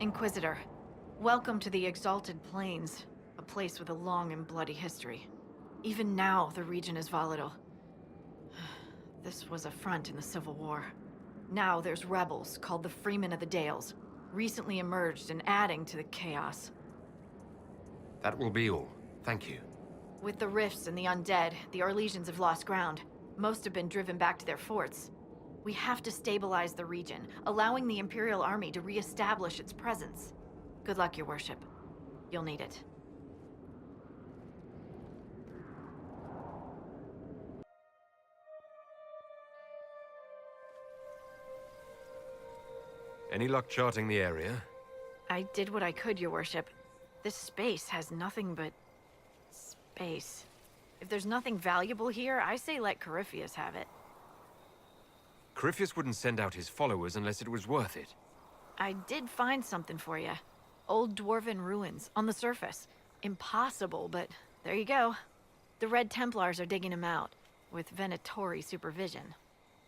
Inquisitor, welcome to the Exalted Plains, a place with a long and bloody history. Even now, the region is volatile. This was a front in the Civil War. Now there's rebels called the Freemen of the Dales, recently emerged and adding to the chaos. That will be all. Thank you. With the rifts and the undead, the Orlesians have lost ground. Most have been driven back to their forts. We have to stabilize the region, allowing the Imperial Army to re-establish its presence. Good luck, Your Worship. You'll need it. Any luck charting the area? I did what I could, Your Worship. This space has nothing but... space. If there's nothing valuable here, I say let Corypheus have it. Corypheus wouldn't send out his followers unless it was worth it. I did find something for you. Old dwarven ruins, on the surface. Impossible, but there you go. The Red Templars are digging them out, with Venatori supervision.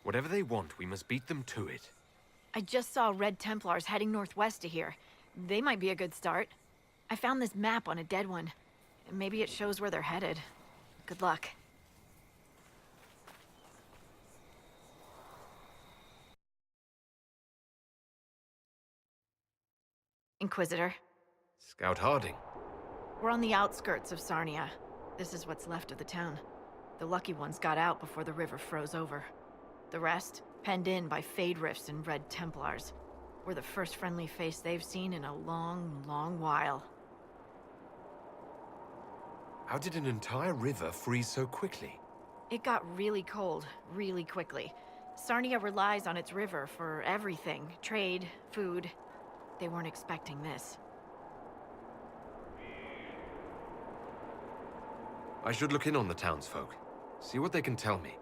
Whatever they want, we must beat them to it. I just saw Red Templars heading northwest to here. They might be a good start. I found this map on a dead one. Maybe it shows where they're headed. Good luck. Inquisitor. Scout Harding. We're on the outskirts of Sarnia. This is what's left of the town. The lucky ones got out before the river froze over. The rest, penned in by Fade Rifts and Red Templars. We're the first friendly face they've seen in a long, long while. How did an entire river freeze so quickly? It got really cold, really quickly. Sarnia relies on its river for everything. Trade, food. They weren't expecting this. I should look in on the townsfolk. See what they can tell me.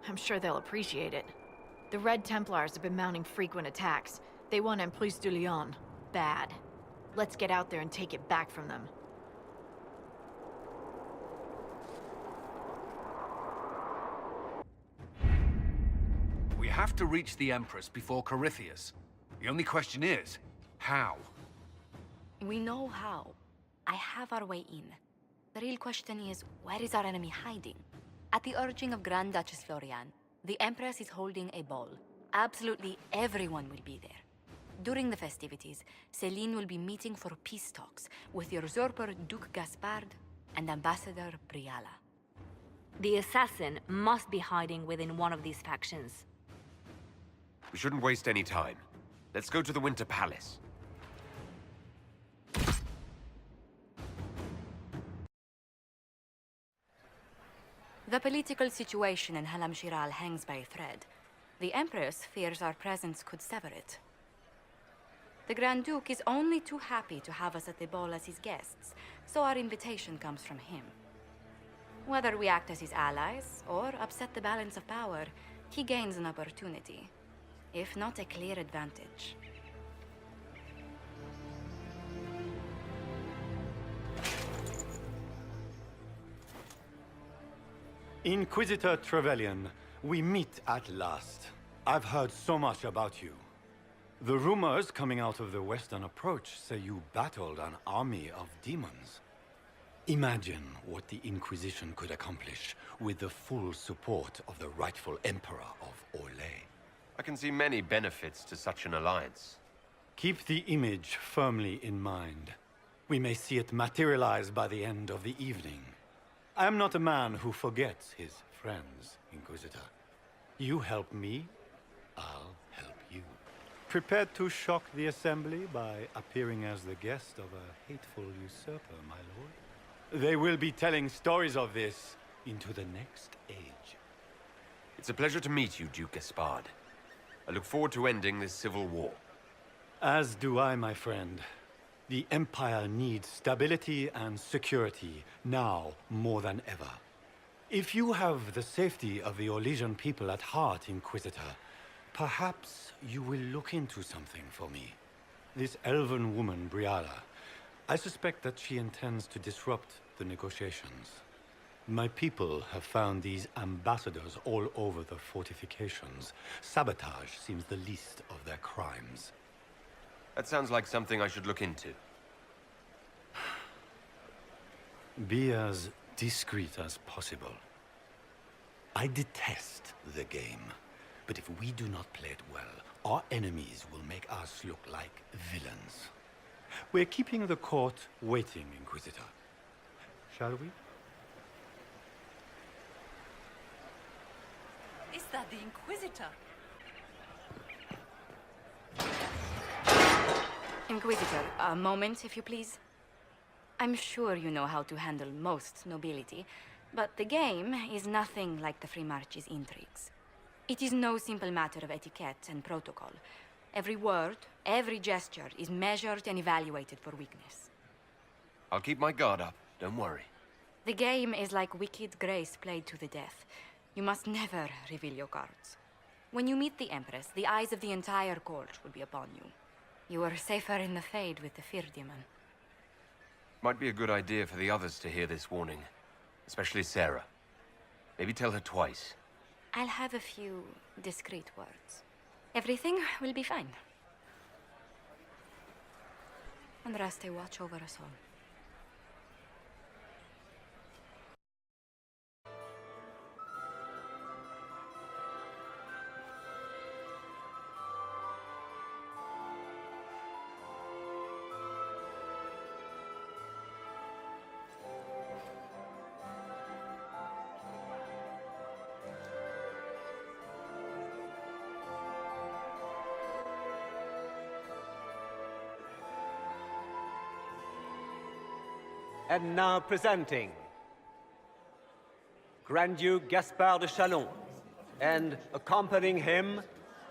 I'm sure they'll appreciate it. The Red Templars have been mounting frequent attacks. They want Emprise du Lion. Bad. Let's get out there and take it back from them. We have to reach the Empress before Corypheus. The only question is, how? We know how. I have our way in. The real question is, where is our enemy hiding? At the urging of Grand Duchess Florian, the Empress is holding a ball. Absolutely everyone will be there. During the festivities, Céline will be meeting for peace talks with the usurper Duke Gaspard and Ambassador Briala. The assassin must be hiding within one of these factions. We shouldn't waste any time. Let's go to the Winter Palace. The political situation in Halam Shiral hangs by a thread. The Empress fears our presence could sever it. The Grand Duke is only too happy to have us at the ball as his guests, so our invitation comes from him. Whether we act as his allies or upset the balance of power, he gains an opportunity, if not a clear advantage. Inquisitor Trevelyan, we meet at last. I've heard so much about you. The rumors coming out of the Western Approach say you battled an army of demons. Imagine what the Inquisition could accomplish with the full support of the rightful Emperor of Orlais. I can see many benefits to such an alliance. Keep the image firmly in mind. We may see it materialize by the end of the evening. I am not a man who forgets his friends, Inquisitor. You help me, I'll help you. Prepared to shock the Assembly by appearing as the guest of a hateful usurper, my lord? They will be telling stories of this into the next age. It's a pleasure to meet you, Duke Gaspard. I look forward to ending this civil war. As do I, my friend. The Empire needs stability and security, now more than ever. If you have the safety of the Orlesian people at heart, Inquisitor, perhaps you will look into something for me. This elven woman, Briala, I suspect that she intends to disrupt the negotiations. My people have found these ambassadors all over the fortifications. Sabotage seems the least of their crimes. That sounds like something I should look into. Be as discreet as possible. I detest the game, but if we do not play it well, our enemies will make us look like villains. We're keeping the court waiting, Inquisitor. Shall we? Is that the Inquisitor? Inquisitor, a moment, if you please. I'm sure you know how to handle most nobility, but the game is nothing like the Free March's intrigues. It is no simple matter of etiquette and protocol. Every word, every gesture is measured and evaluated for weakness. I'll keep my guard up, don't worry. The game is like Wicked Grace played to the death. You must never reveal your cards. When you meet the Empress, the eyes of the entire court will be upon you. You are safer in the Fade with the Fear Demon. Might be a good idea for the others to hear this warning. Especially Sarah. Maybe tell her twice. I'll have a few discreet words. Everything will be fine. Andraste, watch over us all. And now presenting Grand Duke Gaspard de Chalon, and accompanying him,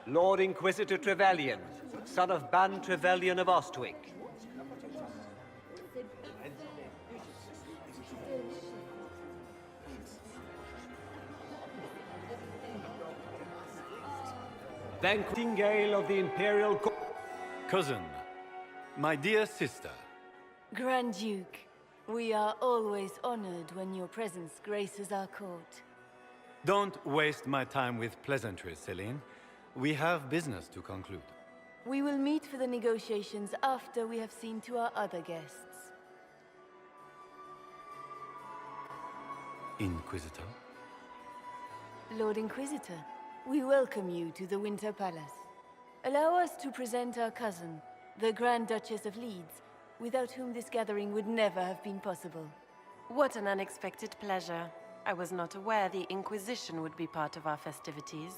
Lord Inquisitor Trevelyan, son of Ban Trevelyan of Ostwick. Nightingale of the Imperial Court. Cousin, my dear sister. Grand Duke, we are always honored when your presence graces our court. Don't waste my time with pleasantries, Celine. We have business to conclude. We will meet for the negotiations after we have seen to our other guests. Inquisitor? Lord Inquisitor, we welcome you to the Winter Palace. Allow us to present our cousin, the Grand Duchess of Leeds, without whom this gathering would never have been possible. What an unexpected pleasure. I was not aware the Inquisition would be part of our festivities.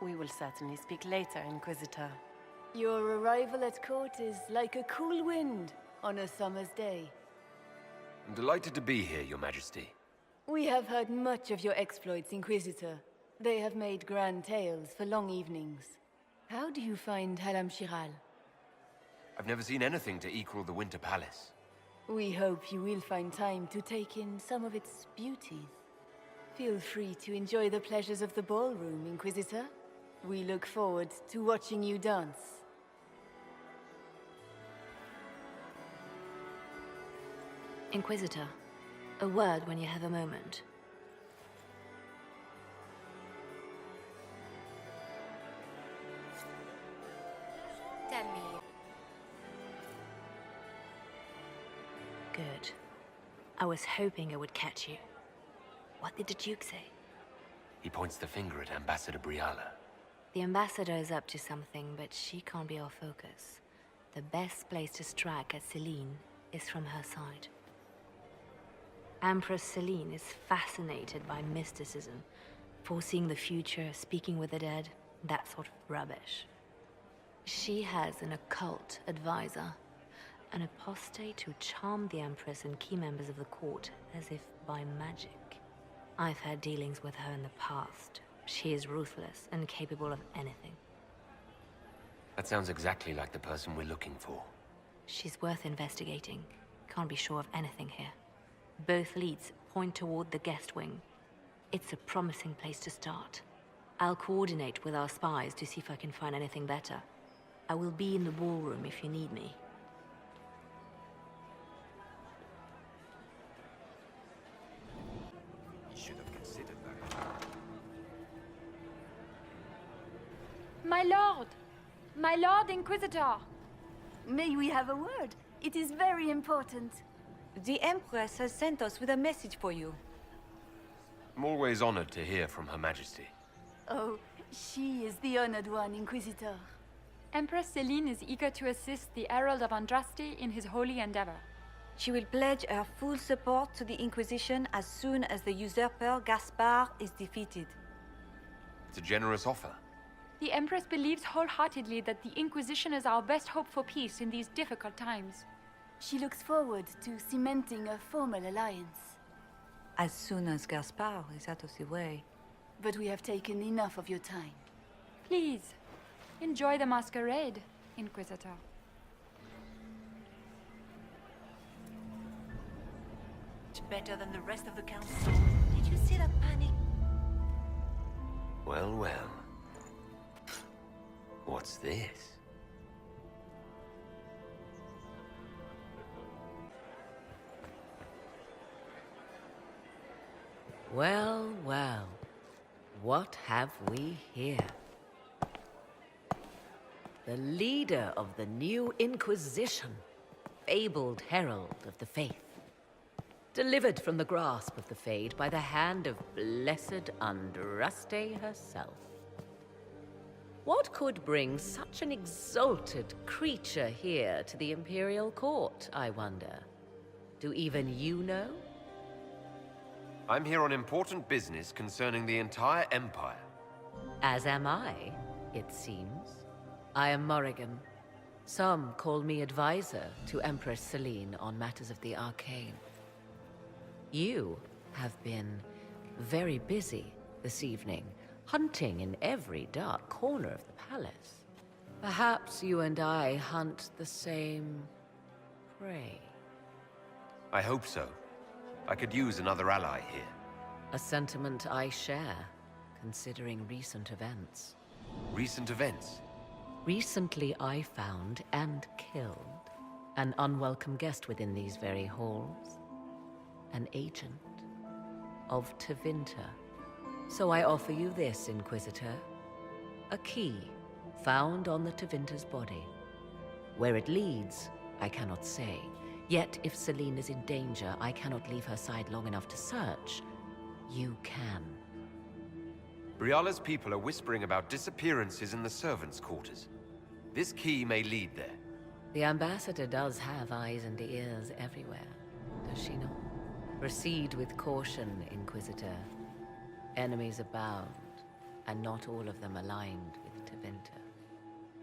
We will certainly speak later, Inquisitor. Your arrival at court is like a cool wind on a summer's day. I'm delighted to be here, Your Majesty. We have heard much of your exploits, Inquisitor. They have made grand tales for long evenings. How do you find Halam Shiral? I've never seen anything to equal the Winter Palace. We hope you will find time to take in some of its beauties. Feel free to enjoy the pleasures of the ballroom, Inquisitor. We look forward to watching you dance. Inquisitor, a word when you have a moment. Tell me. Good. I was hoping I would catch you. What did the Duke say? He points the finger at Ambassador Briala. The ambassador is up to something, but she can't be our focus. The best place to strike at Celine is from her side. Empress Celine is fascinated by mysticism, foreseeing the future, speaking with the dead, that sort of rubbish. She has an occult advisor, an apostate who charmed the Empress and key members of the court as if by magic. I've had dealings with her in the past. She is ruthless and capable of anything. That sounds exactly like the person we're looking for. She's worth investigating. Can't be sure of anything here. Both leads point toward the guest wing. It's a promising place to start. I'll coordinate with our spies to see if I can find anything better. I will be in the ballroom if you need me. Should have considered that. My lord! My lord Inquisitor! may we have a word? It is very important. The Empress has sent us with a message for you. I'm always honored to hear from Her Majesty. Oh, she is the honored one, Inquisitor. Empress Celine is eager to assist the Herald of Andraste in his holy endeavor. She will pledge her full support to the Inquisition as soon as the usurper Gaspard is defeated. It's a generous offer. The Empress believes wholeheartedly that the Inquisition is our best hope for peace in these difficult times. She looks forward to cementing a formal alliance. As soon as Gaspard is out of the way. But we have taken enough of your time. Please, enjoy the masquerade, Inquisitor. Much better than the rest of the council. Did you see that panic? Well, well. What's this? Well, well. What have we here? The leader of the new Inquisition, fabled herald of the faith. Delivered from the grasp of the Fade by the hand of blessed Andraste herself. What could bring such an exalted creature here to the Imperial Court, I wonder? Do even you know? I'm here on important business concerning the entire Empire. As am I, it seems. I am Morrigan. Some call me advisor to Empress Celine on matters of the arcane. You have been very busy this evening, hunting in every dark corner of the palace. Perhaps you and I hunt the same prey. I hope so. I could use another ally here. A sentiment I share, considering recent events. Recent events? Recently I found and killed an unwelcome guest within these very halls. An agent of Tevinter. So I offer you this, Inquisitor. A key found on the Tevinter's body. Where it leads, I cannot say. Yet if Celine is in danger, I cannot leave her side long enough to search. You can. Briala's people are whispering about disappearances in the servants' quarters. This key may lead there. The ambassador does have eyes and ears everywhere, does she not? Proceed with caution, Inquisitor. Enemies abound, and not all of them aligned with Tevinter.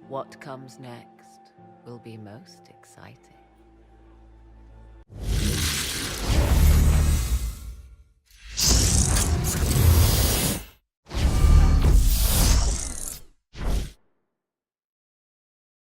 What comes next will be most exciting.